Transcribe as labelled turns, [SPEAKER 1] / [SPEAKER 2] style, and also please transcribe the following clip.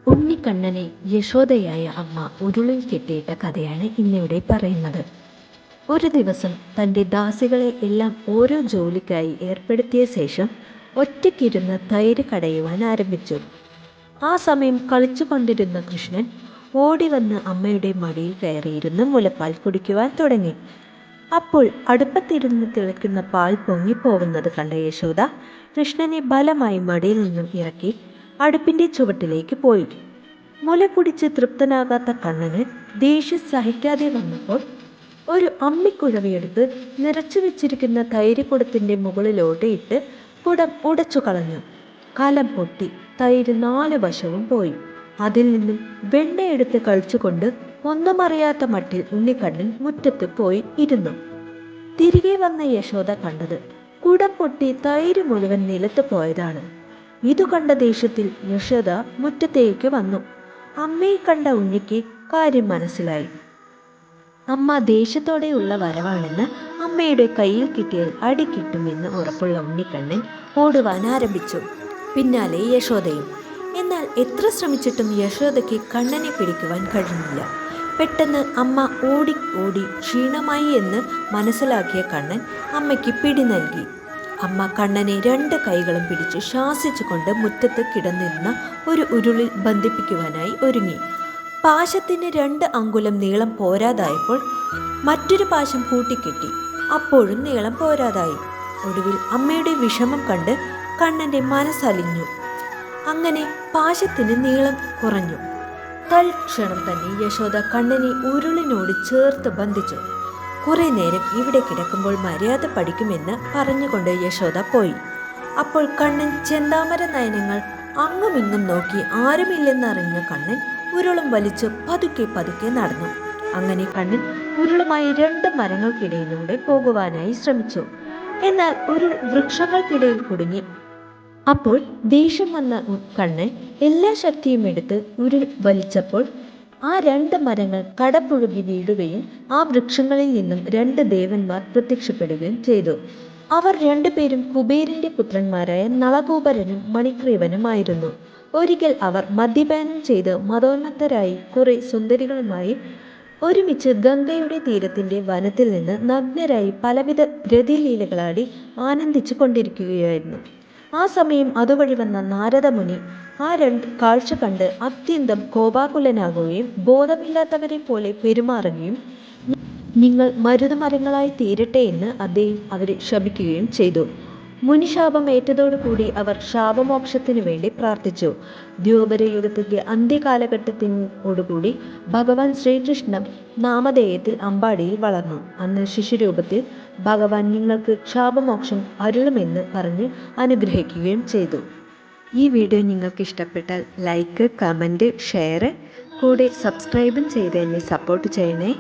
[SPEAKER 1] ഉണ്ണിക്കണ്ണനെ യശോദയായ അമ്മ ഉരുളിൽ കെട്ടിയിട്ട കഥയാണ് ഇന്നിവിടെ പറയുന്നത്. ഒരു ദിവസം തൻ്റെ ദാസികളെ എല്ലാം ഓരോ ജോലിക്കായി ഏർപ്പെടുത്തിയ ശേഷം ഒറ്റയ്ക്കിരുന്ന് തൈര് കടയുവാൻ ആരംഭിച്ചു. ആ സമയം കളിച്ചു കൊണ്ടിരുന്ന കൃഷ്ണൻ ഓടി വന്ന് അമ്മയുടെ മടിയിൽ കയറിയിരുന്ന് മുലപ്പാൽ കുടിക്കുവാൻ തുടങ്ങി. അപ്പോൾ അടുപ്പത്തിരുന്ന് തിളയ്ക്കുന്ന പാൽ പൊങ്ങിപ്പോകുന്നത് കണ്ട യശോദ കൃഷ്ണനെ ബലമായി മടിയിൽ നിന്നും ഇറക്കി അടുപ്പിൻ്റെ ചുവട്ടിലേക്ക് പോയി. മുല കുടിച്ച് തൃപ്തനാകാത്ത കണ്ണന് ദേഷ്യം സഹിക്കാതെ വന്നപ്പോൾ ഒരു അമ്മിക്കുഴവിയെടുത്ത് നിറച്ചു വെച്ചിരിക്കുന്ന തൈര് മുകളിലോട്ട് ഇട്ട് കുടം ഉടച്ചു കളഞ്ഞു. കലം പൊട്ടി തൈര് 4 വശവും പോയി. അതിൽ നിന്നും വെണ്ണയെടുത്ത് കഴിച്ചുകൊണ്ട് ഒന്നും അറിയാത്ത മട്ടിൽ ഉണ്ണിക്കണ്ണൻ മുറ്റത്ത് പോയി ഇരുന്നു. തിരികെ വന്ന യശോദ കണ്ടത് കുടം പൊട്ടി തൈര് മുഴുവൻ നിലത്ത് പോയതാണ്. ഇതു കണ്ട ദേഷ്യത്തിൽ യശോദ മുറ്റത്തേക്ക് വന്നു. അമ്മയെ കണ്ട ഉണ്ണിക്ക് കാര്യം മനസ്സിലായി. അമ്മ ദേഷ്യത്തോടെയുള്ള വരവാണെന്ന് അമ്മയുടെ കയ്യിൽ കിട്ടിയാൽ അടി കിട്ടുമെന്ന് ഉറപ്പുള്ള ഉണ്ണിക്കണ്ണൻ ഓടുവാൻ ആരംഭിച്ചു. പിന്നാലെ യശോദയും. എന്നാൽ എത്ര ശ്രമിച്ചിട്ടും യശോദയ്ക്ക് കണ്ണനെ പിടിക്കുവാൻ കഴിഞ്ഞില്ല. പെട്ടെന്ന് അമ്മ ഓടി ഓടി ക്ഷീണമായി എന്ന് മനസ്സിലാക്കിയ കണ്ണൻ അമ്മയ്ക്ക് പിടി നൽകി. അമ്മ കണ്ണനെ 2 കൈകളും പിടിച്ച് ശാസിച്ചുകൊണ്ട് മുറ്റത്ത് കിടന്നിരുന്ന ഒരു ഉരുളിൽ ബന്ധിപ്പിക്കുവാനായി ഒരുങ്ങി. പാശത്തിന് 2 അങ്കുലം നീളം പോരാതായപ്പോൾ മറ്റൊരു പാശം കൂട്ടിക്കെട്ടി. അപ്പോഴും നീളം പോരാതായി. ഒടുവിൽ അമ്മയുടെ വിഷമം കണ്ട് കണ്ണൻ്റെ മനസ്സലിഞ്ഞു. അങ്ങനെ പാശത്തിന് നീളം കുറഞ്ഞു. തൽക്ഷണം തന്നെ യശോദ കണ്ണനെ ഉരുളിനോട് ചേർത്ത് ബന്ധിച്ചു. കുറെ നേരം ഇവിടെ കിടക്കുമ്പോൾ മര്യാദ പഠിക്കുമെന്ന് പറഞ്ഞുകൊണ്ട് യശോദ പോയി. അപ്പോൾ കണ്ണൻ ചെന്താമര നയനങ്ങൾ അങ്ങുമിങ്ങും നോക്കി ആരുമില്ലെന്നറിഞ്ഞ കണ്ണൻ ഉരുളും വലിച്ച് പതുക്കെ പതുക്കെ നടന്നു. അങ്ങനെ കണ്ണൻ ഉരുളുമായി 2 മരങ്ങൾക്കിടയിലൂടെ പോകുവാനായി ശ്രമിച്ചു. എന്നാൽ ഒരു വൃക്ഷങ്ങൾക്കിടയിൽ കുടുങ്ങി. അപ്പോൾ ദേഷ്യം വന്ന കണ്ണൻ എല്ലാ ശക്തിയും എടുത്ത് ഉരുൾ വലിച്ചപ്പോൾ ആ 2 മരങ്ങൾ കടപുഴുകി വീഴുകയും ആ വൃക്ഷങ്ങളിൽ നിന്നും 2 ദേവന്മാർ പ്രത്യക്ഷപ്പെടുകയും ചെയ്തു. അവർ 2 പേരും കുബേരന്റെ പുത്രന്മാരായ നളകൂബരനും മണിഗ്രീവനുമായിരുന്നു. ഒരിക്കൽ അവർ മദ്യപാനം ചെയ്ത് മതോന്മത്തരായി കുറെ സുന്ദരികളുമായി ഒരുമിച്ച് ഗംഗയുടെ തീരത്തിന്റെ വനത്തിൽ നിന്ന് നഗ്നരായി പലവിധ രതിലീലകളാടി ആനന്ദിച്ചു കൊണ്ടിരിക്കുകയായിരുന്നു. ആ സമയം അതുവഴി വന്ന നാരദമുനി ആ 2 കാഴ്ച കണ്ട് അത്യന്തം കോപാകുലനാകുകയും ബോധമില്ലാത്തവരെ പോലെ പെരുമാറുകയും നിങ്ങൾ മരുതമരങ്ങളായി തീരട്ടെ എന്ന് അദ്ദേഹം അവരെ ശപിക്കുകയും ചെയ്തു. മുനിശാപം ഏറ്റതോടുകൂടി അവർ ശാപമോക്ഷത്തിനു വേണ്ടി പ്രാർത്ഥിച്ചു. ദ്വാപരയുഗത്തിന്റെ അന്ത്യകാലഘട്ടത്തിനോടുകൂടി ഭഗവാൻ ശ്രീകൃഷ്ണൻ നാമധേയത്തിൽ അമ്പാടിയിൽ വളർന്നു. അന്ന് ശിശുരൂപത്തിൽ ഭഗവാൻ നിങ്ങൾക്ക് ശാപമോക്ഷം അരുളുമെന്ന് പറഞ്ഞ് അനുഗ്രഹിക്കുകയും ചെയ്തു. ഈ വീഡിയോ നിങ്ങൾക്ക് ഇഷ്ടപ്പെട്ടാൽ ലൈക്ക്, കമൻറ്റ്, ഷെയർ, കൂടെ സബ്സ്ക്രൈബും ചെയ്ത് എന്നെ സപ്പോർട്ട് ചെയ്യണേ.